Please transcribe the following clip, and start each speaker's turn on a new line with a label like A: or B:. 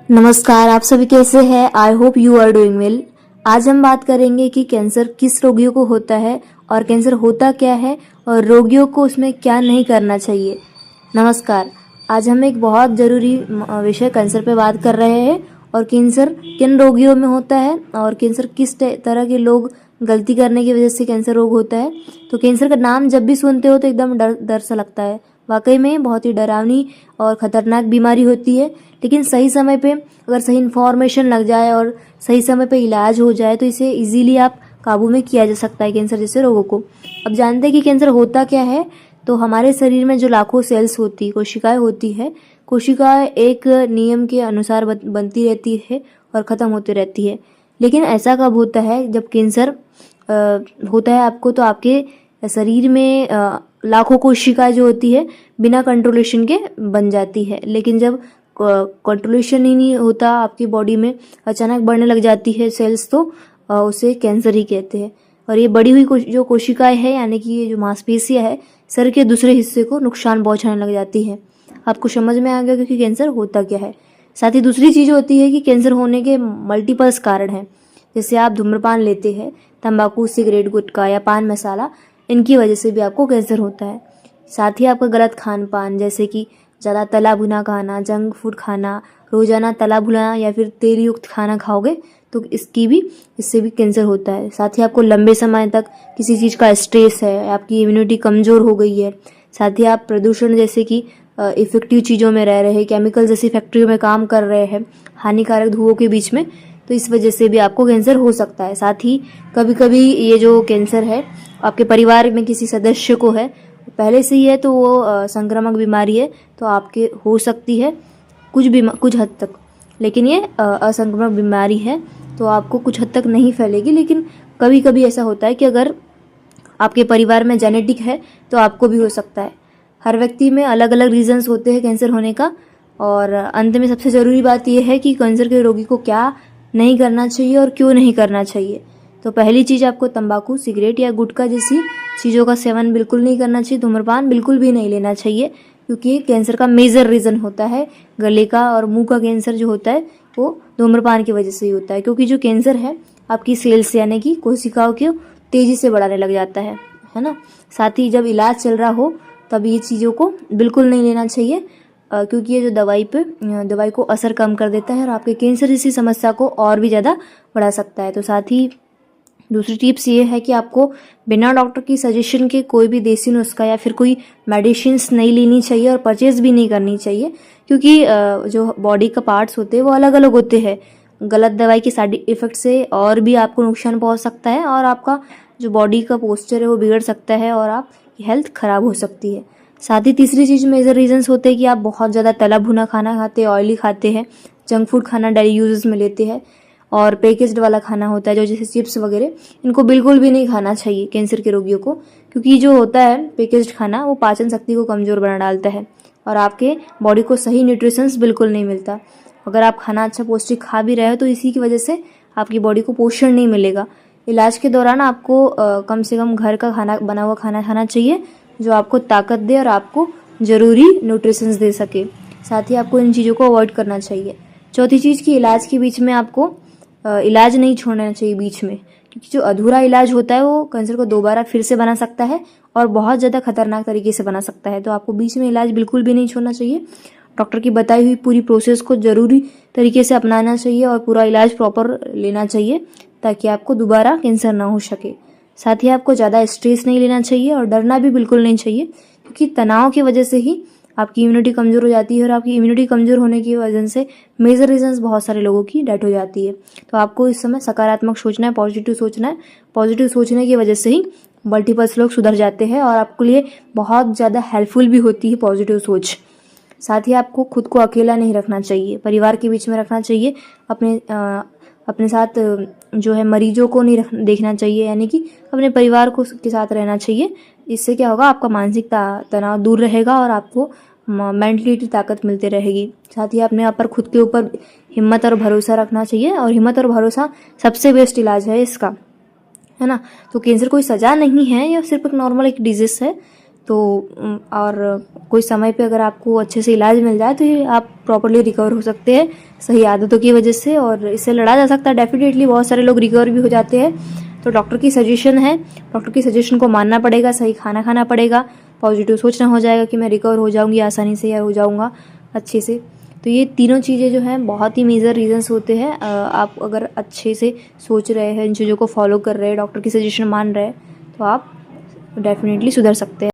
A: नमस्कार, आप सभी कैसे हैं? I hope you are doing well. आज हम बात करेंगे कि कैंसर किस रोगियों को होता है और कैंसर होता क्या है और रोगियों को उसमें क्या नहीं करना चाहिए। नमस्कार, आज हम एक बहुत ज़रूरी विषय कैंसर पे बात कर रहे हैं और कैंसर किन रोगियों में होता है और कैंसर किस तरह के लोग गलती करने की वजह से कैंसर रोग होता है। तो कैंसर का नाम जब भी सुनते हो तो एकदम डर डर सा लगता है। वाकई में बहुत ही डरावनी और ख़तरनाक बीमारी होती है, लेकिन सही समय पे अगर सही इन्फॉर्मेशन लग जाए और सही समय पे इलाज हो जाए तो इसे इजीली आप काबू में किया जा सकता है कैंसर जैसे रोगों को। अब जानते हैं कि कैंसर होता क्या है। तो हमारे शरीर में जो लाखों सेल्स होती कोशिकाएं होती है, कोशिकाएं एक नियम के अनुसार बनती रहती है और ख़त्म होती रहती है। लेकिन ऐसा कब होता है जब कैंसर होता है आपको, तो आपके शरीर में लाखों कोशिकाएं जो होती है बिना कंट्रोलेशन के बन जाती है। लेकिन जब कंट्रोलेशन ही नहीं होता आपकी बॉडी में, अचानक बढ़ने लग जाती है सेल्स, तो उसे कैंसर ही कहते हैं। और ये बढ़ी हुई जो कोशिकाएं है, यानी कि ये जो मांसपेशियां है, शरीर के दूसरे हिस्से को नुकसान पहुंचाने लग जाती है। आपको समझ में आ गया कि कैंसर होता क्या है। साथ ही दूसरी चीज़ होती है कि कैंसर होने के मल्टीपल्स कारण हैं। जैसे आप धूम्रपान लेते हैं, तंबाकू, सिगरेट, गुटखा या पान मसाला, इनकी वजह से भी आपको कैंसर होता है। साथ ही आपका गलत खान पान, जैसे कि ज़्यादा तला भुना खाना, जंक फूड खाना, रोज़ाना तला भुना या फिर तेल युक्त खाना खाओगे तो इससे भी कैंसर होता है। साथ ही आपको लंबे समय तक किसी चीज़ का स्ट्रेस है, आपकी इम्यूनिटी कमज़ोर हो गई है। साथ ही आप प्रदूषण जैसे कि इफेक्टिव चीज़ों में रह रहे हैं, केमिकल जैसी फैक्ट्रियों में काम कर रहे हैं, हानिकारक धुओं के बीच में, तो इस वजह से भी आपको कैंसर हो सकता है। साथ ही कभी कभी ये जो कैंसर है आपके परिवार में किसी सदस्य को है, पहले से ही है, तो वो संक्रामक बीमारी है, तो आपके हो सकती है कुछ हद तक। लेकिन ये असंक्रामक बीमारी है तो आपको कुछ हद तक नहीं फैलेगी। लेकिन कभी कभी ऐसा होता है कि अगर आपके परिवार में जेनेटिक है तो आपको भी हो सकता है। हर व्यक्ति में अलग अलग रीजंस होते हैं कैंसर होने का। और अंत में सबसे ज़रूरी बात यह है कि कैंसर के रोगी को क्या नहीं करना चाहिए और क्यों नहीं करना चाहिए। तो पहली चीज़, आपको तंबाकू, सिगरेट या गुटखा जैसी चीज़ों का सेवन बिल्कुल नहीं करना चाहिए। धूम्रपान बिल्कुल भी नहीं लेना चाहिए, क्योंकि कैंसर का मेजर रीज़न होता है गले का और मुंह का कैंसर जो होता है वो धूम्रपान की वजह से ही होता है। क्योंकि जो कैंसर है आपकी सेल्स यानी कि कोशिकाओं को तेज़ी से बढ़ाने लग जाता है ना। साथ ही जब इलाज चल रहा हो तब ये चीज़ों को बिल्कुल नहीं लेना चाहिए, क्योंकि ये जो दवाई को असर कम कर देता है और आपके कैंसर जैसी समस्या को और भी ज़्यादा बढ़ा सकता है। तो साथ ही दूसरी टिप्स ये है कि आपको बिना डॉक्टर की सजेशन के कोई भी देसी नुस्खा या फिर कोई मेडिसिन्स नहीं लेनी चाहिए और परचेज भी नहीं करनी चाहिए, क्योंकि जो बॉडी का पार्ट्स होते हैं वो अलग अलग होते हैं। गलत दवाई के साइड इफेक्ट से और भी आपको नुकसान पहुंच सकता है और आपका जो बॉडी का पोस्चर है वो बिगड़ सकता है और आपकी हेल्थ खराब हो सकती है। साथ ही तीसरी चीज़, मेजर रीजंस होते हैं कि आप बहुत ज़्यादा तला भुना खाना खाते हैं, ऑयली खाते हैं, जंक फूड खाना डेली यूजेस में लेते हैं और पैकेज्ड वाला खाना होता है जो जैसे चिप्स वगैरह, इनको बिल्कुल भी नहीं खाना चाहिए कैंसर के रोगियों को। क्योंकि जो होता है पैकेज्ड खाना वो पाचन शक्ति को कमज़ोर बना डालता है और आपके बॉडी को सही न्यूट्रिशंस बिल्कुल नहीं मिलता। अगर आप खाना अच्छा पौष्टिक खा भी रहे हो तो इसी की वजह से आपकी बॉडी को पोषण नहीं मिलेगा। इलाज के दौरान आपको कम से कम घर का खाना, बना हुआ खाना खाना चाहिए जो आपको ताकत दे और आपको ज़रूरी न्यूट्रिशंस दे सके। साथ ही आपको इन चीज़ों को अवॉइड करना चाहिए। चौथी चीज़ कि इलाज के बीच में आपको इलाज नहीं छोड़ना चाहिए बीच में, क्योंकि जो अधूरा इलाज होता है वो कैंसर को दोबारा फिर से बना सकता है और बहुत ज़्यादा खतरनाक तरीके से बना सकता है। तो आपको बीच में इलाज बिल्कुल भी नहीं छोड़ना चाहिए। डॉक्टर की बताई हुई पूरी प्रोसेस को ज़रूरी तरीके से अपनाना चाहिए और पूरा इलाज प्रॉपर लेना चाहिए ताकि आपको दोबारा कैंसर ना हो सके। साथ ही आपको ज़्यादा स्ट्रेस नहीं लेना चाहिए और डरना भी बिल्कुल नहीं चाहिए, क्योंकि तनाव की वजह से ही आपकी इम्यूनिटी कमज़ोर हो जाती है और आपकी इम्यूनिटी कमज़ोर होने की वजह से मेजर रीजंस बहुत सारे लोगों की डेथ हो जाती है। तो आपको इस समय सकारात्मक सोचना है, पॉजिटिव सोचना है। पॉजिटिव सोचने की वजह से ही मल्टीपल्स लोग सुधर जाते हैं और आपके लिए बहुत ज़्यादा हेल्पफुल भी होती है पॉजिटिव सोच। साथ ही आपको खुद को अकेला नहीं रखना चाहिए, परिवार के बीच में रखना चाहिए। अपने साथ जो है मरीजों को नहीं देखना चाहिए, यानी कि अपने परिवार को के साथ रहना चाहिए। इससे क्या होगा, आपका मानसिक तनाव दूर रहेगा और आपको मेंटलिटी ताकत मिलती रहेगी। साथ ही अपने आप पर खुद के ऊपर हिम्मत और भरोसा रखना चाहिए और हिम्मत और भरोसा सबसे बेस्ट इलाज है इसका, है ना। तो कैंसर कोई सजा नहीं है, यह सिर्फ एक नॉर्मल एक डिजीज है तो और कोई समय पे अगर आपको अच्छे से इलाज मिल जाए तो ये आप प्रॉपरली रिकवर हो सकते हैं सही आदतों की वजह से, और इससे लड़ा जा सकता है डेफिनेटली। बहुत सारे लोग रिकवर भी हो जाते हैं। तो डॉक्टर की सजेशन है, डॉक्टर की सजेशन को मानना पड़ेगा, सही खाना खाना पड़ेगा, पॉजिटिव सोचना हो जाएगा कि मैं रिकवर हो जाऊंगी आसानी से या हो जाऊंगा अच्छे से। तो ये तीनों चीज़ें जो हैं बहुत ही मेजर रीजंस होते हैं। आप अगर अच्छे से सोच रहे हैं, इन चीज़ों को फॉलो कर रहे हैं, डॉक्टर की सजेशन मान रहे हैं, तो आप डेफिनेटली सुधर सकते हैं।